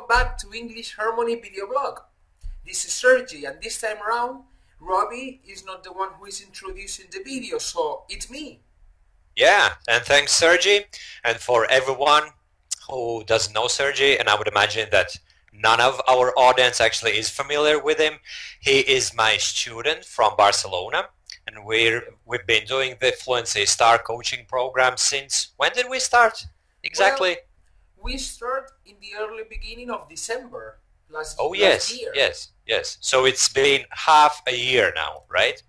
welcome back to English Harmony video blog. This is Sergi, and this time around, Robbie is not the one who is introducing the video, so it's me. Yeah, and thanks Sergi, and for everyone who doesn't know Sergi, and I would imagine that none of our audience actually is familiar with him. He is my student from Barcelona, and we've been doing the Fluency Star coaching program since, when did we start exactly? Well, we start in the early beginning of December last year. Yes. So it's been half a year now, right?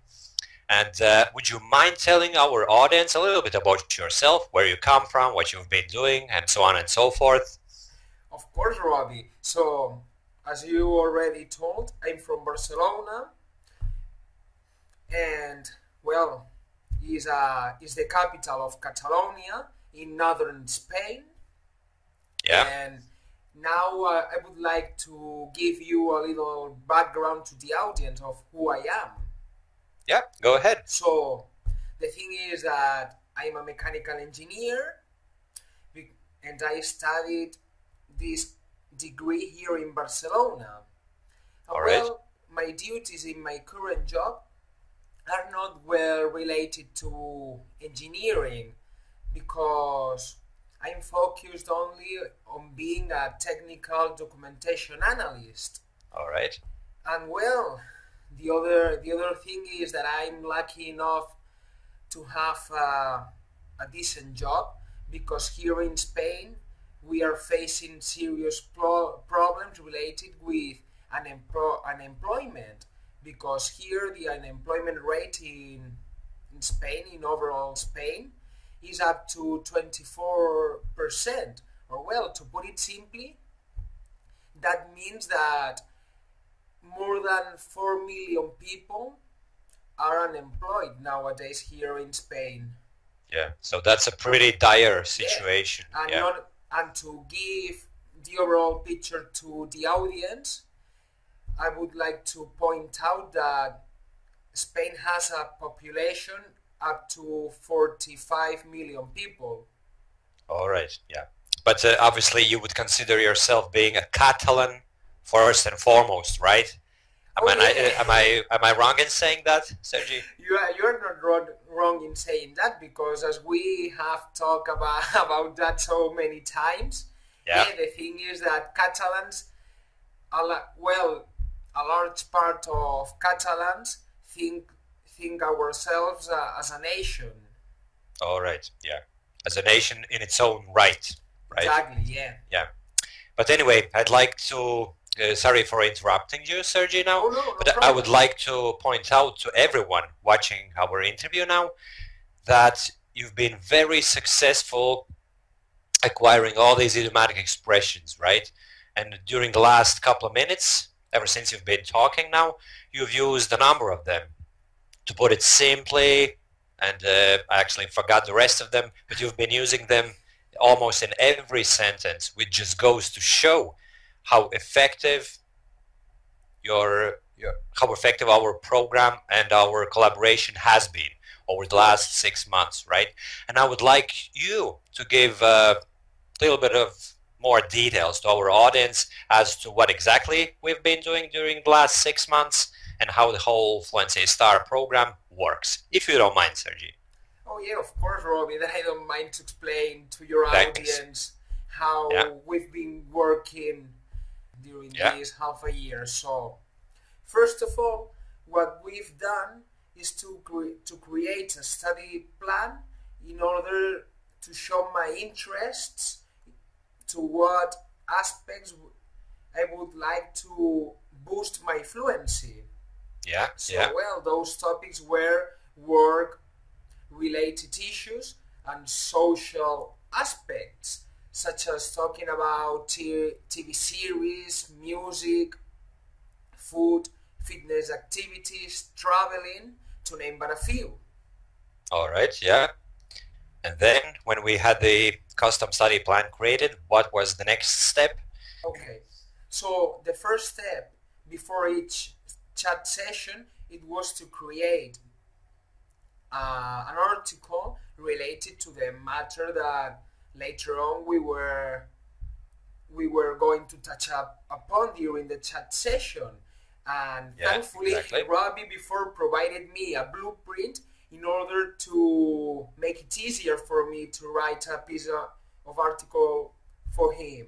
And would you mind telling our audience a little bit about yourself, where you come from, what you've been doing, and so on and so forth? Of course, Robbie. So, as you already told, I'm from Barcelona, and well, is the capital of Catalonia in northern Spain. Yeah. And now I would like to give you a little background to the audience of who I am. Yeah, go ahead. So, the thing is that I'm a mechanical engineer, and I studied this degree here in Barcelona. All right. Well, my duties in my current job are not well related to engineering, because I'm focused only on being a technical documentation analyst. All right. And well, the other thing is that I'm lucky enough to have a decent job, because here in Spain we are facing serious problems related with unemployment, because here the unemployment rate in Spain, in overall Spain, is up to 24%. Or well, to put it simply, that means that more than 4 million people are unemployed nowadays here in Spain. Yeah, so that's a pretty dire situation. Yeah. And to give the overall picture to the audience, I would like to point out that Spain has a population up to 45 million people. All right, yeah. But obviously you would consider yourself being a Catalan first and foremost, right? Am I wrong in saying that, Sergi? You're not wrong in saying that, because as we have talked about that so many times, the thing is that Catalans, a large part of Catalans think ourselves as a nation. All right, yeah. As a nation in its own right, right? Exactly, yeah. Yeah. But anyway, I'd like to, sorry for interrupting you, Sergi, now, but problem. I would like to point out to everyone watching our interview now that you've been very successful acquiring all these idiomatic expressions, right? And during the last couple of minutes, ever since you've been talking now, you've used a number of them. To put it simply, and I actually forgot the rest of them, but you've been using them almost in every sentence, which just goes to show how effective how effective our program and our collaboration has been over the last 6 months, right? And I would like you to give a little bit of more details to our audience as to what exactly we've been doing during the last 6 months and how the whole Fluency Star program works, if you don't mind, Sergi. Oh yeah, of course, Robbie, that I don't mind to explain to your audience how we've been working during this half a year. So, first of all, what we've done is to create a study plan in order to show my interests, to what aspects I would like to boost my fluency. Well, those topics were work-related issues and social aspects, such as talking about TV series, music, food, fitness activities, traveling, to name but a few. All right, yeah. And then when we had the custom study plan created, what was the next step? Okay, so the first step before each chat session, it was to create an article related to the matter that later on we were we were going to touch upon during the chat session. And thankfully, Robbie before provided me a blueprint in order to make it easier for me to write a piece of article for him.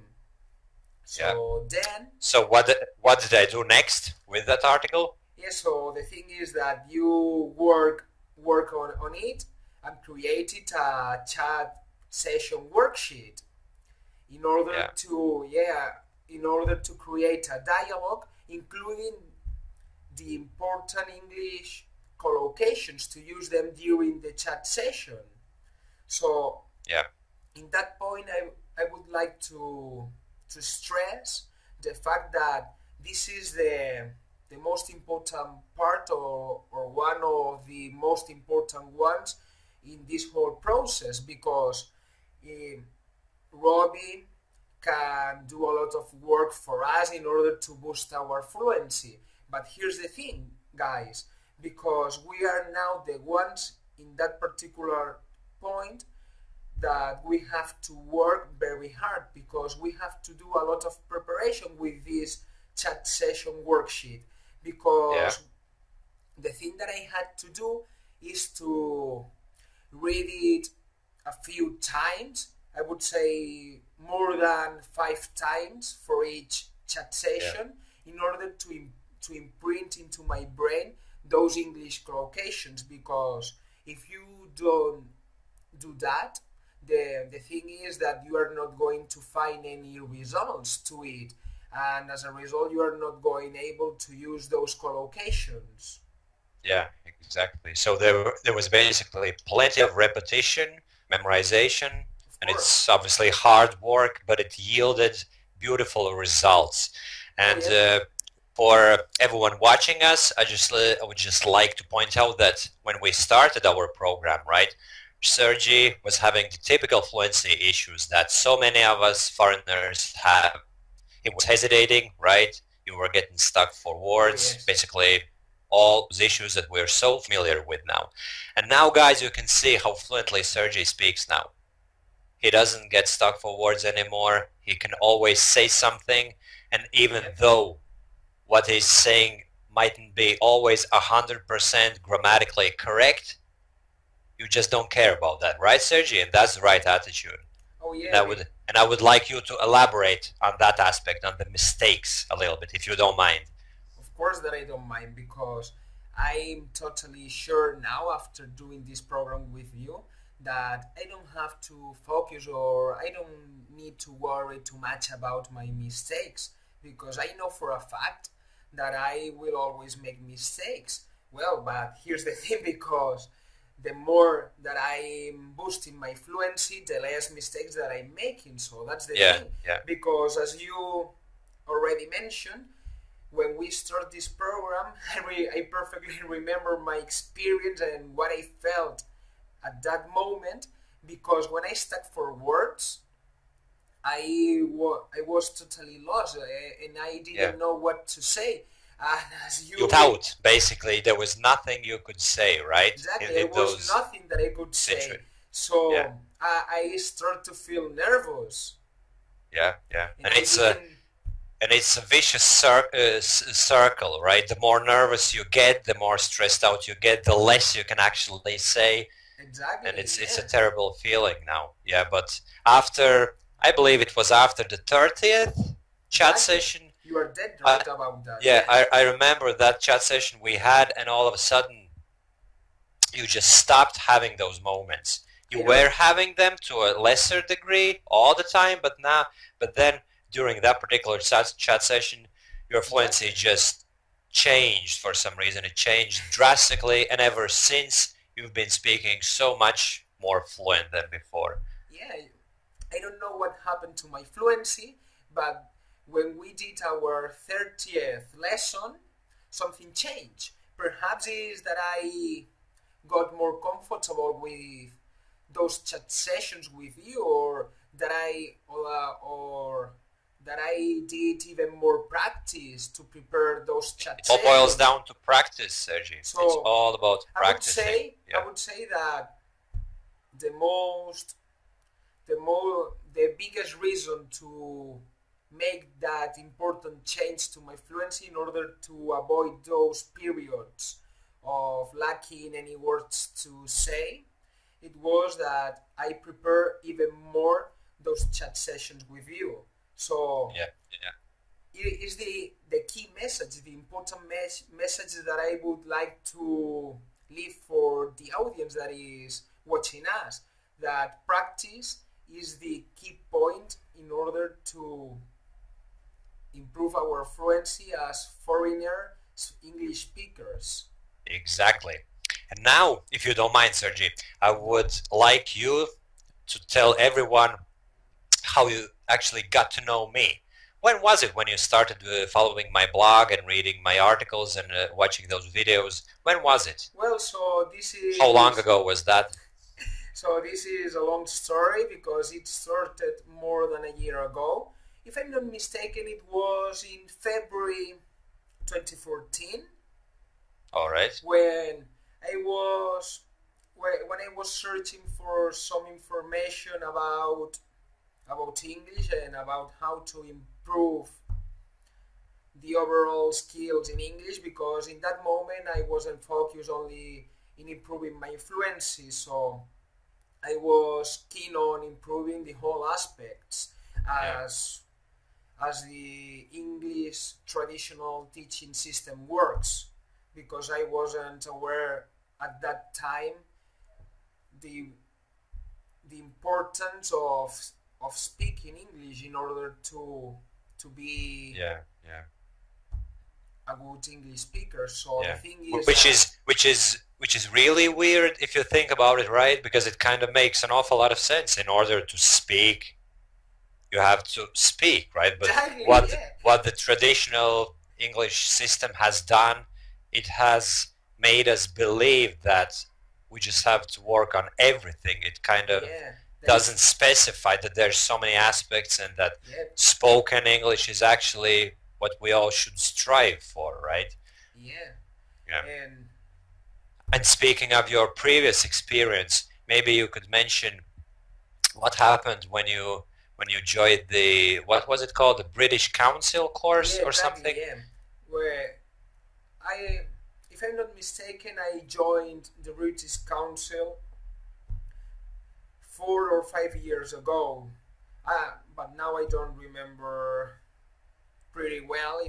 So then... So what did I do next with that article? Yeah, so the thing is that you work on it and created a chat session worksheet in order to create a dialogue, including the important English collocations to use them during the chat session. So in that point, I would like to stress the fact that this is the most important part or one of the most important ones in this whole process, because Robbie can do a lot of work for us in order to boost our fluency. But here's the thing, guys, because we are now the ones in that particular point that we have to work very hard, because we have to do a lot of preparation with this chat session worksheet, because the thing that I had to do is to read it a few times. I would say more than 5 times for each chat session in order to imprint into my brain those English collocations, because if you don't do that, the thing is that you are not going to find any results to it, and as a result you are not going able to use those collocations. Yeah, exactly. So there was basically plenty of repetition, memorization, and it's obviously hard work, but it yielded beautiful results. And for everyone watching us, I would just like to point out that when we started our program, right, Sergi was having the typical fluency issues that so many of us foreigners have. He was hesitating, right? You were getting stuck for words, basically all those issues that we're so familiar with now. And now, guys, you can see how fluently Sergi speaks now. He doesn't get stuck for words anymore. He can always say something, and even though what he's saying mightn't be always 100% grammatically correct, you just don't care about that, right, Sergi? And that's the right attitude. Oh yeah. And I would like you to elaborate on that aspect, on the mistakes a little bit, if you don't mind. Of course that I don't mind, because I'm totally sure now, after doing this program with you, that I don't have to focus, or I don't need to worry too much about my mistakes, because I know for a fact that I will always make mistakes. Well, but here's the thing, because the more that I'm boosting my fluency, the less mistakes that I'm making. So that's the thing. Because as you already mentioned, when we start this program, I perfectly remember my experience and what I felt at that moment, because when I stuck for words, I was totally lost, and I didn't know what to say. As you doubt, basically, there was nothing you could say, right? Exactly, there was nothing that I could say. So I start to feel nervous. And it's a vicious circle, right? The more nervous you get, the more stressed out you get, the less you can actually say. Exactly. And it's a terrible feeling now. Yeah, but after, I believe it was after the 30th chat session. You are dead right about that. Yeah, I remember that chat session we had, and all of a sudden you just stopped having those moments. You were having them to a lesser degree all the time, but then during that particular chat session, your fluency just changed for some reason. It changed drastically, and ever since you've been speaking so much more fluent than before. Yeah, I don't know what happened to my fluency, but when we did our 30th lesson, something changed. Perhaps it is that I got more comfortable with those chat sessions with you, or that I did even more practice to prepare those chat sessions. It all boils down to practice, Sergi. So it's all about practicing. I would say that the biggest reason to make that important change to my fluency in order to avoid those periods of lacking any words to say, it was that I prepare even more those chat sessions with you. So it is the key message, the important message that I would like to leave for the audience that is watching us, that practice is the key point in order to improve our fluency as foreigner English speakers. Exactly. And now, if you don't mind, Sergi, I would like you to tell everyone how you actually got to know me. When was it when you started following my blog and reading my articles and watching those videos? When was it? Well, so this is... How long ago was that? So this is a long story because it started more than a year ago. If I'm not mistaken, it was in February 2014. All right. When I was searching for some information about English and about how to improve the overall skills in English, because in that moment I wasn't focused only in improving my fluency, so I was keen on improving the whole aspects as the English traditional teaching system works, because I wasn't aware at that time the importance of speaking English in order to be a good English speaker. So the thing is, which is really weird if you think about it, right? Because it kind of makes an awful lot of sense. In order to speak, you have to speak, right? But what the traditional English system has done, it has made us believe that we just have to work on everything. It kind of doesn't specify that there's so many aspects, and that spoken English is actually what we all should strive for, right? And speaking of your previous experience, maybe you could mention what happened when you joined the, what was it called, the British Council course or something? Where if I'm not mistaken, I joined the British Council 4 or 5 years ago, but now I don't remember pretty well,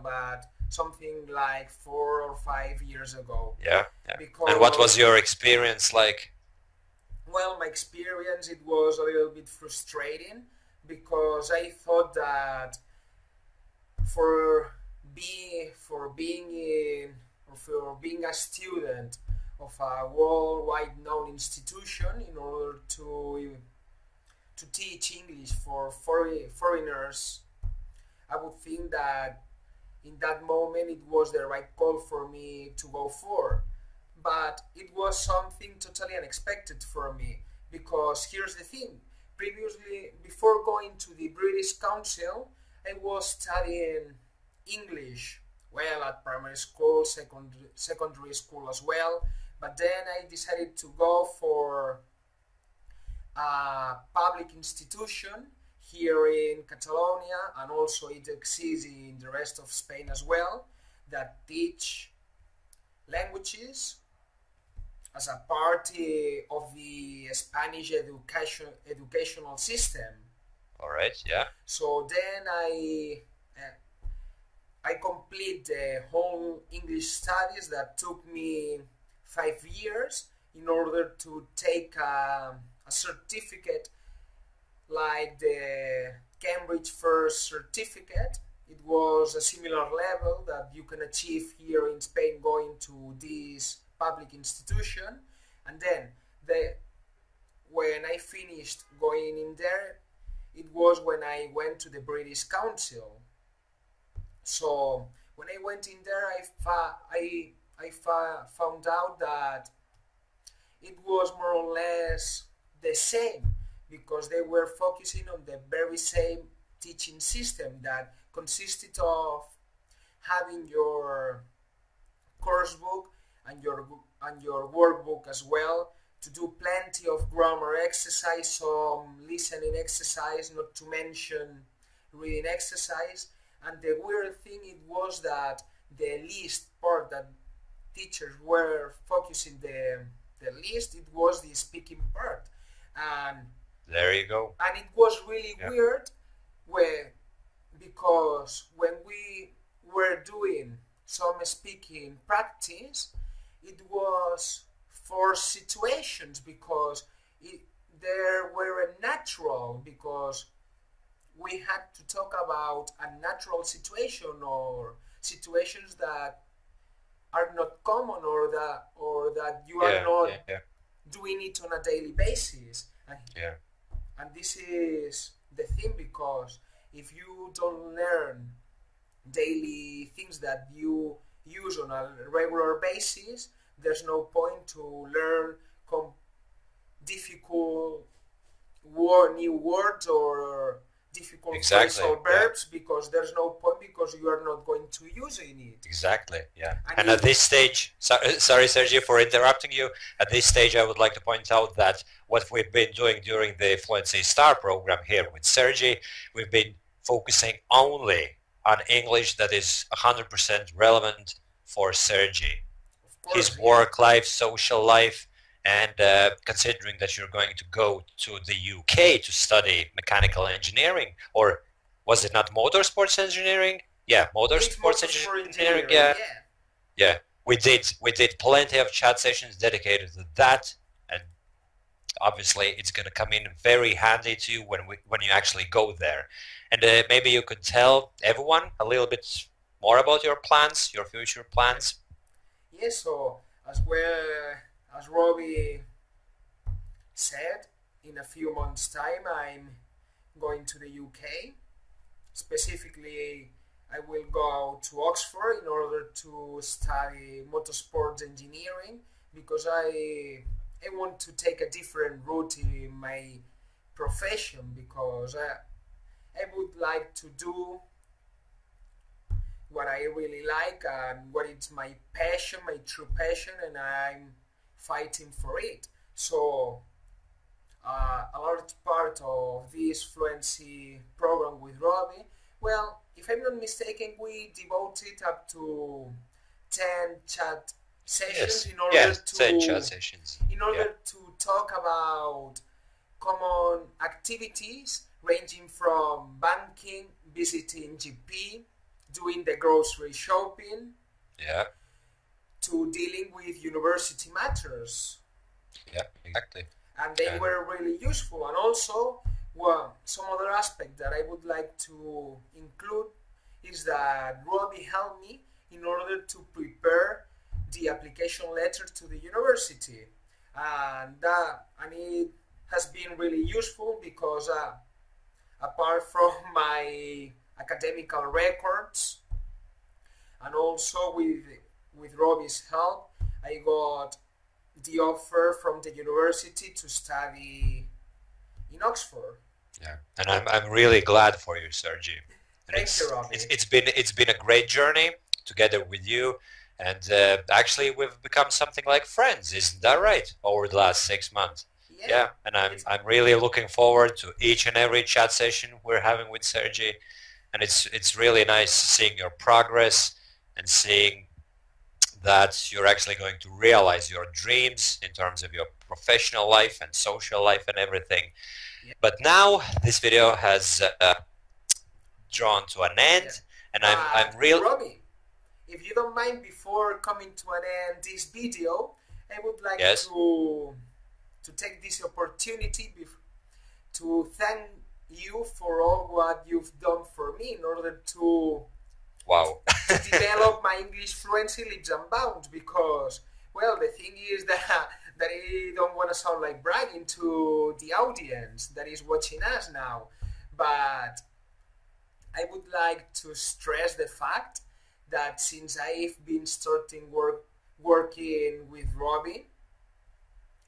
but something like 4 or 5 years ago. And what was your experience like? Well, my experience, it was a little bit frustrating, because I thought that for being a student of a worldwide known institution, in order to teach English for foreigners, I would think that in that moment it was the right call for me to go for. But it was something totally unexpected for me, because here's the thing. Previously, before going to the British Council, I was studying English, well, at primary school, secondary school as well, but then I decided to go for a public institution here in Catalonia, and also it exists in the rest of Spain as well, that teach languages as a part of the Spanish educational system. All right, yeah. So then I complete the whole English studies that took me 5 years in order to take a certificate like the Cambridge First certificate. It was a similar level that you can achieve here in Spain going to this public institution. And then when I finished going in there, it was when I went to the British Council. So when I went in there, I found out that it was more or less the same, because they were focusing on the very same teaching system that consisted of having your course book and your workbook as well, to do plenty of grammar exercise, some listening exercise, not to mention reading exercise. And the weird thing it was that the least part that teachers were focusing the least, it was the speaking part. And there you go. And it was really weird because when we were doing some speaking practice, it was for situations because they were natural, because we had to talk about a natural situation or situations that are not common or that you are not doing it on a daily basis. And this is the thing, because if you don't learn daily things that you use on a regular basis, there's no point to learn difficult new words or difficult phrasal verbs, because there's no point, because you are not going to use it. Exactly, And at this stage, sorry Sergi for interrupting you, at this stage I would like to point out that what we've been doing during the Fluency Star program here with Sergi, we've been focusing only on English that is 100% relevant for Sergi. His work life, social life, and considering that you're going to go to the UK to study mechanical engineering, or was it not motorsports engineering? Yeah, motorsports engineering. Yeah. We did plenty of chat sessions dedicated to that, and obviously it's going to come in very handy to you when you actually go there. And maybe you could tell everyone a little bit more about your plans, your future plans. Yes, so as Robbie said, in a few months' time I'm going to the UK. Specifically, I will go to Oxford in order to study motorsports engineering, because I want to take a different route in my profession, because I would like to do what I really like and what is my passion, my true passion, and I'm fighting for it. So a large part of this Fluency program with Robbie, well, if I'm not mistaken, we devoted up to 10 chat sessions in order to talk about common activities ranging from banking, visiting GP, doing the grocery shopping, to dealing with university matters. Yeah, exactly. And they were really useful. And also, some other aspect that I would like to include is that Robbie helped me in order to prepare the application letter to the university. And it has been really useful, because apart from my academical records, and also with Robbie's help, I got the offer from the university to study in Oxford. Yeah, and I'm really glad for you, Sergi. Thank you, Robbie. It's been a great journey together with you, and actually we've become something like friends, isn't that right? Over the last 6 months. Yeah, and I'm really looking forward to each and every chat session we're having with Sergi, and it's really nice seeing your progress and seeing that you're actually going to realize your dreams in terms of your professional life and social life and everything. Yeah. But now this video has drawn to an end, and I'm really... Robbie, if you don't mind, before coming to an end this video, I would like to take this opportunity to thank you for all what you've done for me in order to to develop my English fluency leaps and bounds, because, well, the thing is that I don't want to sound like bragging to the audience that is watching us now, but I would like to stress the fact that since I've been starting working with Robbie,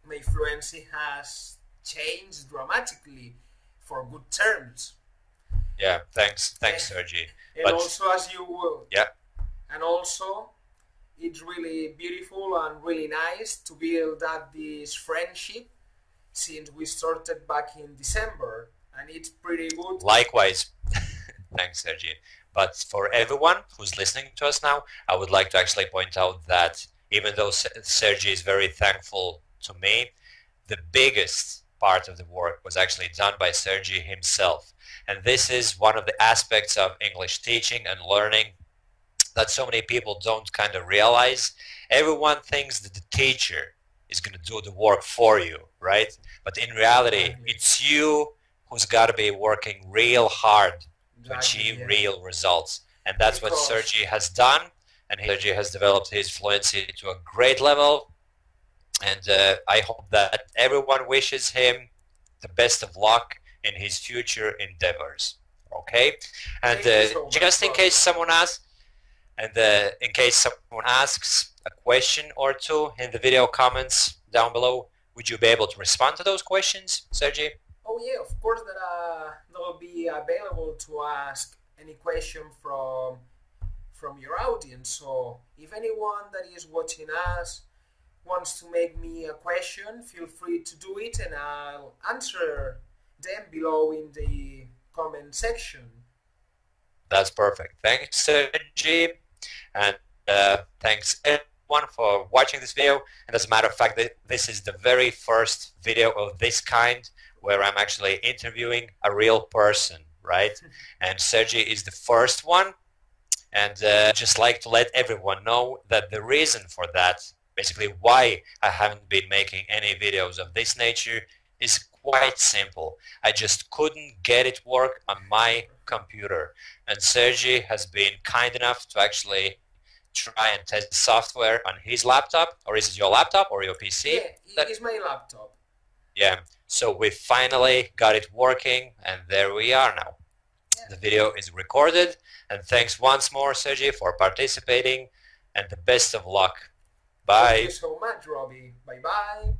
my fluency has changed dramatically for good terms. Yeah, thanks Sergi. And also, as you will. Yeah. And also, it's really beautiful and really nice to build up this friendship since we started back in December, and it's pretty good. Likewise. Thanks, Sergi. But for everyone who's listening to us now, I would like to actually point out that even though Sergi is very thankful to me, the biggest part of the work was actually done by Sergi himself. And this is one of the aspects of English teaching and learning that so many people don't kind of realize. Everyone thinks that the teacher is going to do the work for you, right? But in reality, it's you who's got to be working real hard to achieve real results. And that's what Sergi has done. And Sergi has developed his fluency to a great level. And I hope that everyone wishes him the best of luck in his future endeavors. Okay? And just in case someone asks, a question or two in the video comments down below, would you be able to respond to those questions, Sergi? Oh yeah, of course that will be available to ask any question from your audience. So if anyone that is watching us wants to make me a question, feel free to do it, and I'll answer them below in the comment section. That's perfect. Thanks, Sergi, and thanks everyone for watching this video. And as a matter of fact, this is the very first video of this kind where I'm actually interviewing a real person, right? And Sergi is the first one. And just like to let everyone know that the reason for that, basically why I haven't been making any videos of this nature, is quite simple. I just couldn't get it work on my computer. And Sergi has been kind enough to actually try and test the software on his laptop. Or is it your laptop or your PC? Yeah, it is my laptop. Yeah, so we finally got it working, and there we are now. Yeah. The video is recorded, and thanks once more, Sergi, for participating, and the best of luck. Bye. Thank you so much, Robbie. Bye-bye.